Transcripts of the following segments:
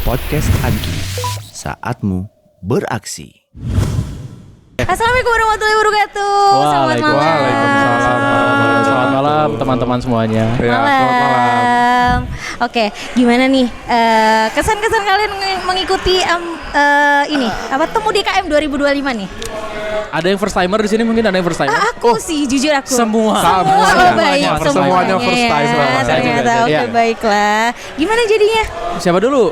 Podcast Angki. Saatmu beraksi. Assalamualaikum warahmatullahi wabarakatuh. Selamat malam. Waalaikumsalam. Selamat malam teman-teman semuanya. Selamat malam. Oke, gimana nih kesan-kesan kalian mengikuti ini apa temu DKM 2025 nih? Ada yang first timer di sini, mungkin ada yang first timer. Aku sih jujur aku. Semua. Oh, baik. Semuanya first time. Ternyata oke, Iya. baiklah. Gimana jadinya? Siapa dulu?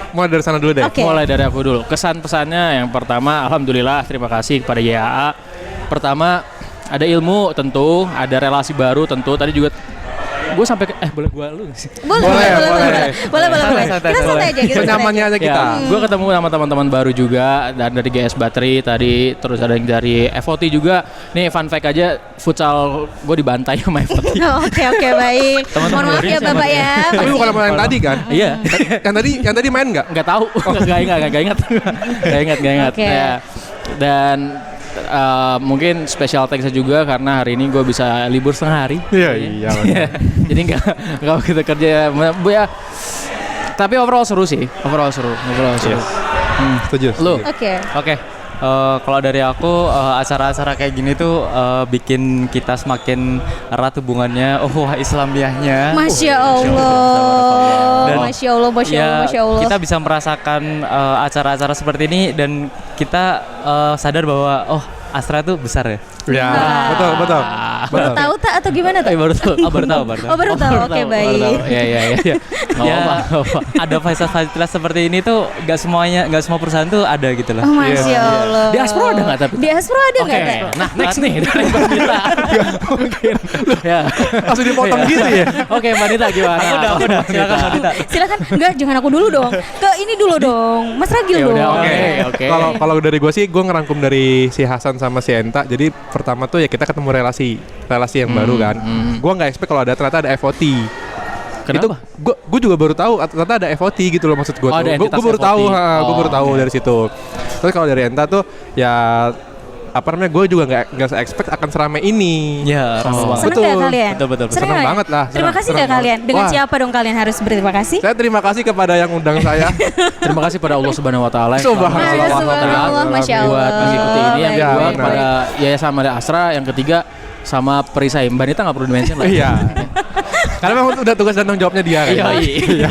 Mulai dari sana dulu deh. Oke. Mulai dari aku dulu. Kesan pesannya yang pertama, alhamdulillah terima kasih kepada YAA. Pertama, ada ilmu tentu, ada relasi baru tentu. Tadi juga gue sampai boleh gue lu nggak sih? Boleh. Santai. Kita santai aja gitu. Senyamannya aja kita. Gue ketemu sama teman-teman baru juga, dan dari GS Battery tadi, terus ada yang dari FOT juga. Nih fun fact aja, futsal gue dibantai sama FOT. Oke, baik. Mohon maaf ya Bapak ya. Tapi bukan sama yang tadi kan? Iya. Yang tadi main nggak? Nggak tahu, nggak ingat. Oke. Ya. Dan mungkin special thanks juga karena hari ini gue bisa libur setengah hari. Iya. Jadi nggak begitu kerja ya. Tapi overall seru sih, overall seru. Setuju. Lu? Oke. Oke, kalau dari aku acara-acara kayak gini tuh bikin kita semakin erat hubungannya, Islamiyahnya. Masya Allah. Dan Masya Allah. Kita bisa merasakan acara-acara seperti ini dan kita sadar bahwa Astra tuh besar ya. Ya, betul. Baru tahu tak atau gimana tuh? Baru tahu. Baru tahu. Oke, baik. Iya. Ya, ada fasilitas seperti ini tuh nggak semua perusahaan tuh ada gitu loh. Masya Allah. Di Aspro ada nggak tapi? Di Aspro ada nggak? Oke. Nah, next nih dari Mbak Nita. Mungkin. Ya. Langsung dipotong gitu ya. Oke, Mbak Nita gimana? Aku udah. Silakan Mbak Nita. Silakan. Enggak, jangan aku dulu dong. Ke ini dulu dong. Mas Ragil Ya dong. udah, oke. Kalau dari gue sih, gue ngerangkum dari si Hasan sama si Enta. Jadi pertama tuh ya kita ketemu relasi yang baru kan. Gue nggak expect kalau ternyata ada FOT. Kenapa? Itu gue juga baru tahu ternyata ada FOT gitu loh, maksud gue. Ada Gue entitas baru FOT. tahu, gue baru tahu dari situ. Terus kalau dari Enta tuh ya gue juga nggak expect akan seramai ini. Ya, Senang Betul. nggak kalian? Betul. Senang Senang nggak? banget lah. Terima kasih nggak Senang kalian? banget. Dengan Wah. siapa dong kalian harus berterima kasih? Saya terima kasih kepada yang undang saya. Terima kasih pada Allah Subhanahu wa taala. Subhanallah, Masya Allah. Buat mengikuti ini yang Ya, kedua benar. kepada Yayasan Mada Astra, yang ketiga sama Perisai. Mbak Nita nggak perlu di-mention lah. Iya. Karena memang udah tugas dan tanggung jawabnya dia kan. Iya.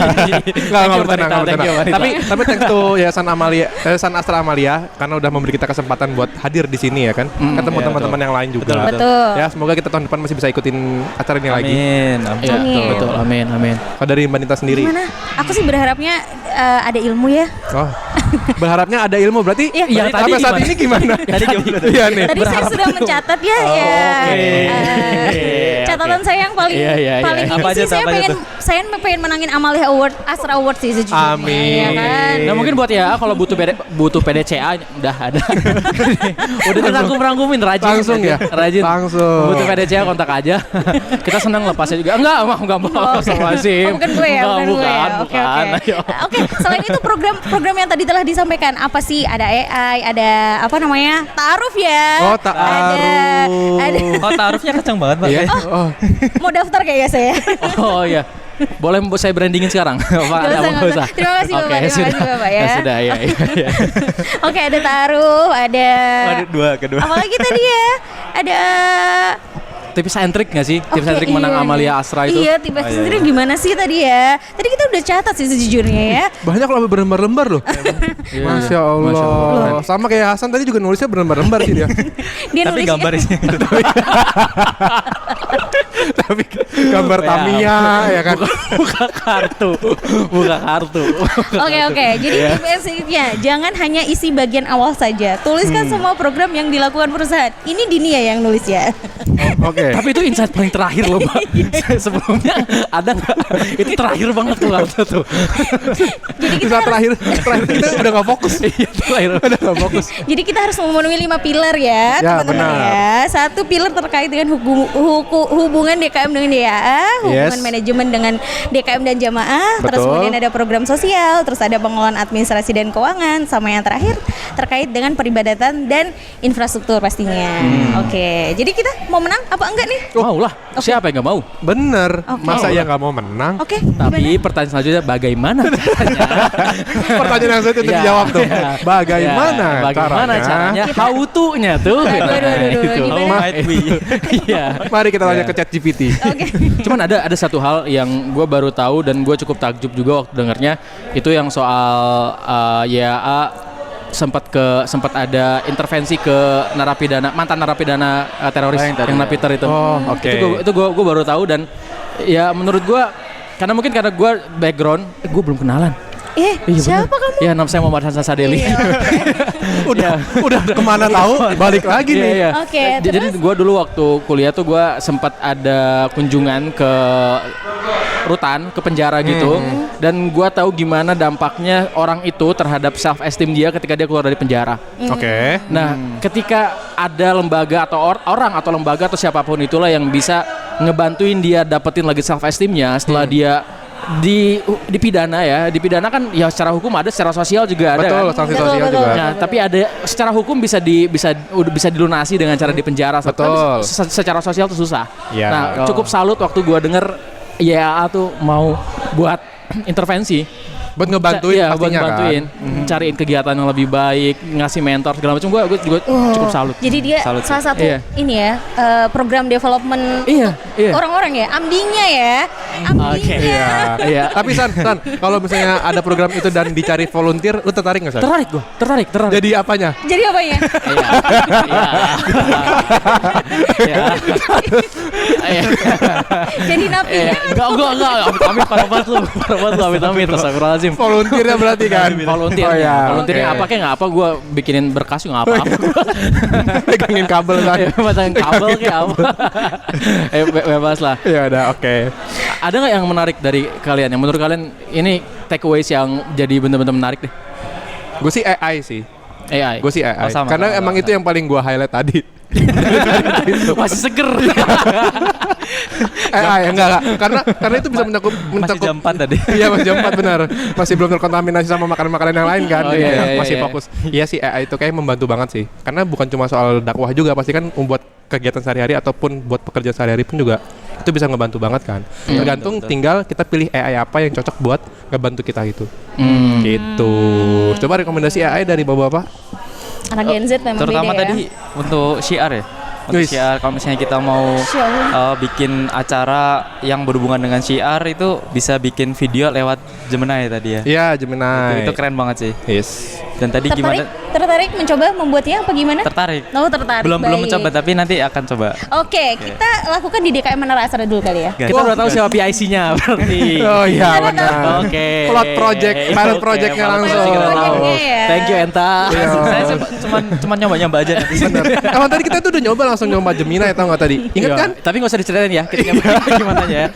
Nggak bercanda. Thank you, Mbak Nita. Tapi thanks to Yayasan Astra Amalia karena udah memberi kita kesempatan buat hadir di sini ya kan. Ketemu teman-teman yang lain juga. Betul. Ya, semoga kita tahun depan masih bisa ikutin acara ini lagi. Amin. Iya, Amin. betul. Amin. Kalau dari Mbak Nita sendiri. Gimana? Aku sih berharapnya ada ilmu ya. Oh. Berharapnya ada ilmu berarti Iya. sampai saat ini gimana? Iya nih. Tadi saya sudah mencatat ya. Catatan saya yang paling Iya. paling Apa ini aja sih tuh, apa aja saya pengen menangin Amalia Award, Astra Award sih sejujurnya. Amin. Ya kan? Nah, mungkin buat ya kalau butuh PDCA udah ada. Udah dirangkum-rangkumin rajin. Langsung ya? Rajin. Langsung. Butuh PDCA kontak aja. Kita senang lepasnya juga. Enggak mau sama sih. Bukan gue ya, bukan. Oke. Ayo. Oke, selain itu program yang tadi telah disampaikan apa sih? Ada AI, ada apa namanya? Ta'aruf ya. Oh, ta'aruf. Ada Ta'arufnya kencang banget, Pak. Iya. Oh. mau daftar kayak saya. Oh iya. Boleh saya brandingin sekarang? Pak, Nggak usah. Terima kasih Bapak, Oke, terima kasih Bapak ya. Sudah, ya. Oke, ada ta'aruf, ada Kedua. apalagi tadi ya? Ada Tips and trick nggak sih? Tips and Oke, trick menang iya, Amalia iya. Astra itu? Iya, tips and trick gimana sih tadi ya? Tadi kita udah catat sih sejujurnya ya. Banyak loh berlembar-lembar loh. Iya. Masya Allah. Sama kayak Hasan tadi juga nulisnya berlembar-lembar sih dia. Dia Tapi nulisnya- gambar isinya. Tapi gambar Tamiya ya kan. Buka kartu. Oke. Jadi tips and tricknya jangan hanya isi bagian awal saja. Tuliskan semua program yang dilakukan perusahaan. Ini Dini ya yang nulis ya. Oke. Tapi itu insight paling terakhir loh, Mbak. Sebelumnya ada nggak? Itu terakhir banget tuh kartu tuh. Jadi kita Saat terakhir kita udah nggak fokus. Iya, terakhir. Udah nggak fokus. Jadi kita harus memenuhi 5 pilar ya, Ya, teman-teman benar. ya. Satu pilar terkait dengan hubungan DKM dengan YAA, hubungan Yes. manajemen dengan DKM dan jamaah, terus Betul. kemudian ada program sosial, terus ada pengelolaan administrasi dan keuangan, sama yang terakhir terkait dengan peribadatan dan infrastruktur pastinya. Oke, jadi kita mau menang apa enggak nih? Mau lah. Siapa yang nggak mau? Bener. Oke. Masa ya nggak mau menang? Oke, Tapi pertanyaan selanjutnya bagaimana caranya? Pertanyaan yang sulit untuk Iya, dijawab tuh. iya. Bagaimana, Ya, bagaimana caranya? Kita- How to-nya tuh. Aduh, Itu. gimana? Might we? Iya. Mari kita tanya Iya. ke ChatGPT. Oke. Cuman ada satu hal yang gue baru tahu dan gue cukup takjub juga waktu dengarnya, itu yang soal YAA sempat ada intervensi ke mantan narapidana teroris Oh, yang tadi yang ya. Napiter itu. Oh, oke. Itu gue baru tahu dan ya menurut gue karena gue background gue belum kenalan. Iya, Siapa bener. kamu? Ya, nama saya Muhammad Hasan Sadeli. Iya, Udah kemana tahu balik lagi Iya, nih. iya. Oke, Jadi terus? gue dulu waktu kuliah tuh gue sempat ada kunjungan ke rutan, ke penjara gitu, dan gue tahu gimana dampaknya orang itu terhadap self esteem dia ketika dia keluar dari penjara. Oke. Nah, ketika ada lembaga atau orang atau lembaga atau siapapun itulah yang bisa ngebantuin dia dapetin lagi self esteemnya setelah dia dipidana ya, dipidana kan ya secara hukum ada, secara sosial juga ada. Betul, Kan? sanksi Betul, sosial betul. juga. Nah, tapi ada secara hukum bisa dilunasi dengan cara dipenjara. Betul. Tapi secara sosial tuh susah. Ya. Nah, cukup salut waktu gua denger YAA tuh mau buat intervensi. Buat ngebantuin Iya, buat pastinya ngebantuin, kan. cariin kegiatan yang lebih baik, ngasih mentor segala macam. Gue juga cukup salut. Jadi dia Salut sih. salah satu Iya. ini ya, program development Iya, iya. orang-orang ya, amdinya ya. Amdinya. Iya. Iya. Tapi San, kalau misalnya ada program itu dan dicari volunteer, lu tertarik nggak San? Tertarik gue, tertarik. Jadi apanya? Jadi apa ya? Iya. Iya. Iya. Jadi napinya. Enggak. Amit parah banget lu. Amit. Astagfirullahaladzim. Volunteernya berarti kan? Volunteer. Oh ya. Volunteernya oke. apa kayak nggak apa, gue bikinin berkas nggak apa-apa. Pegangin kabel kan? Ya, pasang kabel kayak apa. Bebas lah. Ya udah, oke. Ada nggak yang menarik dari kalian? Yang menurut kalian ini takeaways yang jadi bener-bener menarik deh? Gue sih AI sih. AI. Gue sih AI. Oh, sama, Karena sama, emang sama. itu yang paling gue highlight tadi. Masih seger. AI enggak. Karena itu bisa mencakup Masih jam 4 tadi. Iya, masih jam 4 benar. Masih belum terkontaminasi sama makanan-makanan yang lain kan. Oh, iya, iya, masih iya. fokus. Iya sih, AI itu kayak membantu banget sih. Karena bukan cuma soal dakwah juga, pasti kan membuat kegiatan sehari-hari ataupun buat pekerjaan sehari-hari pun juga itu bisa ngebantu banget kan. Tergantung betul. tinggal kita pilih AI apa yang cocok buat ngebantu kita itu. Hmm. Gitu. Coba rekomendasi AI dari bapak-bapak. Anak Gen Z memang Terutama beda tadi untuk syiar ya. Untuk Wis. syiar, kalau misalnya kita mau bikin acara yang berhubungan dengan syiar itu bisa bikin video lewat Gemini tadi ya. Iya, Gemini. Itu keren banget sih. Yes. Dan tadi ya. gimana? Tertarik mencoba membuatnya apa gimana? Tertarik. Oh, tertarik. Belum baik. mencoba tapi nanti akan coba. Oke, kita lakukan di DKM Menara Asra dulu kali ya. Kita udah tahu siapa PIC-nya berarti. Oh iya, Kita udah benar. Oke. Plot project, pilot Oke, projectnya pilot langsung. project kita tahu. Projectnya ya. Thank you Enta. Iya. Saya cuma nyoba aja nanti. Bener. Emang tadi kita tuh udah nyoba langsung nyoba Gemini, tau nggak tadi? Ingat Iya. kan? Tapi nggak usah diceritain ya. Kita gimana ya?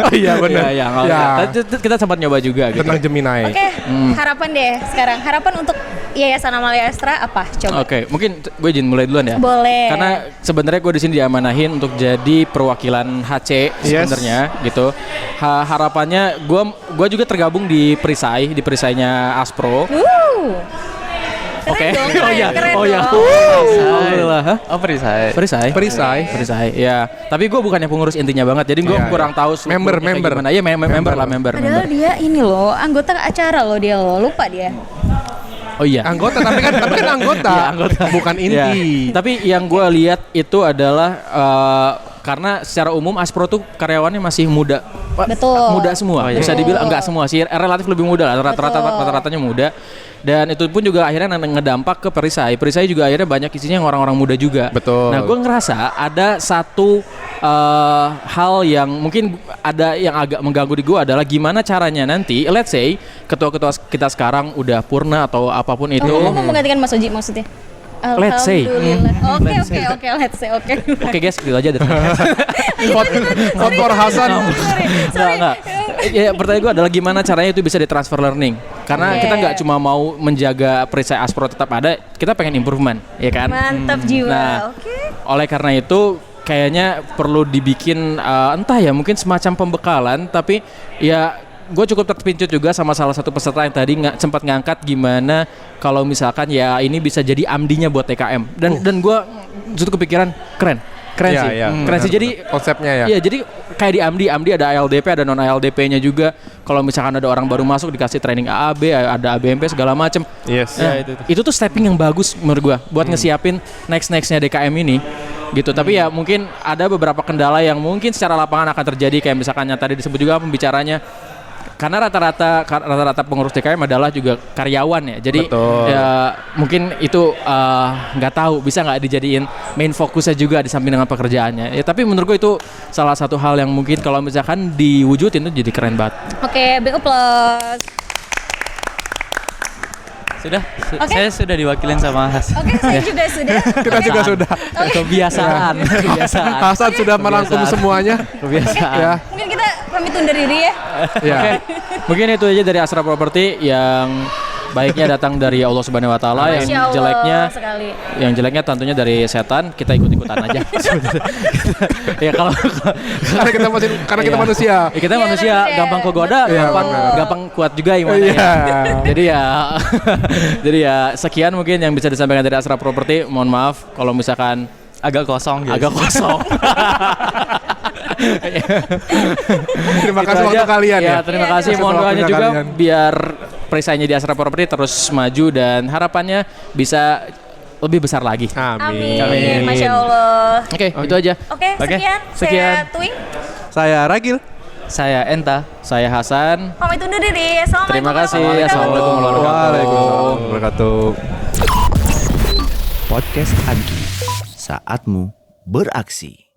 Oh iya benar. Iya, nggak Ya. usah. Kita sempat nyoba juga gitu. Tentang Gemini. Oke, harapan deh sekarang. Harapan untuk Yayasan Amalia Astra apa? Coba. Oke, mungkin gue izin mulai duluan ya. Boleh. Karena sebenarnya gue di sini diamanahin untuk jadi perwakilan HC Yes. sebenarnya gitu. Harapannya gue juga tergabung di perisainya Aspro. Keren Oke. dong, keren Oh ya. dong. Alhamdulillah. Hah? Oh, perisai. Perisai. Ya. Tapi gue bukannya pengurus intinya banget. Jadi gue Iya, kurang iya. tahu Member. gimana. Iya, member lah, member. Padahal dia ini loh, anggota acara loh dia loh. Lupa dia. Oh iya. Anggota, tapi kan anggota. Iya, anggota. Bukan inti. Ya. Tapi yang gue lihat itu adalah karena secara umum Aspro tuh karyawannya masih muda. Betul. Muda semua. Oh, iya. Bisa dibilang enggak semua sih, relatif lebih muda lah. Rata-ratanya muda. Dan itu pun juga akhirnya ngedampak ke perisai. Perisai juga akhirnya banyak isinya yang orang-orang muda juga. Betul. Nah, gue ngerasa ada satu hal yang mungkin ada yang agak mengganggu di gue adalah gimana caranya nanti, let's say ketua-ketua kita sekarang udah purna atau apapun itu. Kamu mau menggantikan Mas Oji maksudnya? Let's say. Alhamdulillah. Oke, let's say. Oke. Oke guys, gitu aja deh. Kotor Hasan. Sorry. Enggak. Ya, pertanyaan gue adalah gimana caranya itu bisa ditransfer learning. Karena Oke. kita nggak cuma mau menjaga perisai Aspro tetap ada, kita pengen improvement, ya kan? Mantap jiwa. Nah, Oke. oleh karena itu kayaknya perlu dibikin entah ya mungkin semacam pembekalan, tapi ya gue cukup terpincut juga sama salah satu peserta yang tadi sempat ngangkat gimana kalau misalkan ya ini bisa jadi amdinya buat TKM dan gue justru kepikiran keren Iya, sih iya. keren sih jadi Konsepnya ya. iya jadi kayak di AMDI ada ALDP ada non ALDP-nya juga. Kalau misalkan ada orang baru masuk dikasih training AAB, ada ABMP segala macem. Yes. Nah, itu tuh stepping yang bagus menurut gua buat ngesiapin nextnya DKM ini gitu. Tapi ya mungkin ada beberapa kendala yang mungkin secara lapangan akan terjadi kayak misalkan yang tadi disebut juga pembicaranya. Karena rata-rata pengurus DKM adalah juga karyawan ya. Jadi Betul. ya mungkin itu nggak tahu bisa nggak dijadiin main fokusnya juga di samping dengan pekerjaannya. Ya tapi menurut gue itu salah satu hal yang mungkin kalau misalkan diwujudin itu jadi keren banget. Oke, big applause. Sudah, Oke. saya sudah diwakilin sama Hasan. Oke, saya juga sudah. Kita juga sudah. Kebiasaan. Hasan sudah merangkum semuanya. Kebiasaan. Ya. Mungkin kita pamit undur diri ya. Ya. Oke, mungkin itu aja dari Asra Property yang baiknya datang dari Allah Subhanahu Wa Taala, yang Masya Allah jeleknya sekali. yang jeleknya tentunya dari setan. Kita ikut-ikutan aja. Ya kalau Karena kita Iya. manusia. Ya, kita Iya, manusia manusia. gampang kegoda, Iya, gampang benar. gampang kuat juga imannya. Iya. Jadi ya jadi ya sekian mungkin yang bisa disampaikan dari Asra Property. Mohon maaf kalau misalkan Agak kosong guys. agak kosong. Terima kasih Itu waktu aja. kalian ya. Ya, terima Iya, kasih. terima Mohon kasih doanya waktunya juga kalian. biar perisainya di Asra Property terus maju dan harapannya bisa lebih besar lagi. Amin. Amin. Masya Allah. Oke, itu aja. Oke, Oke, sekian. sekian. Saya Twing. Saya Ragil. Saya Enta. Saya Hasan. Pamit undur diri. Assalamualaikum Terima kasih. warahmatullahi Assalamualaikum wabarakatuh. Waalaikumsalam wabarakatuh. Podcast Anki. Saatmu beraksi.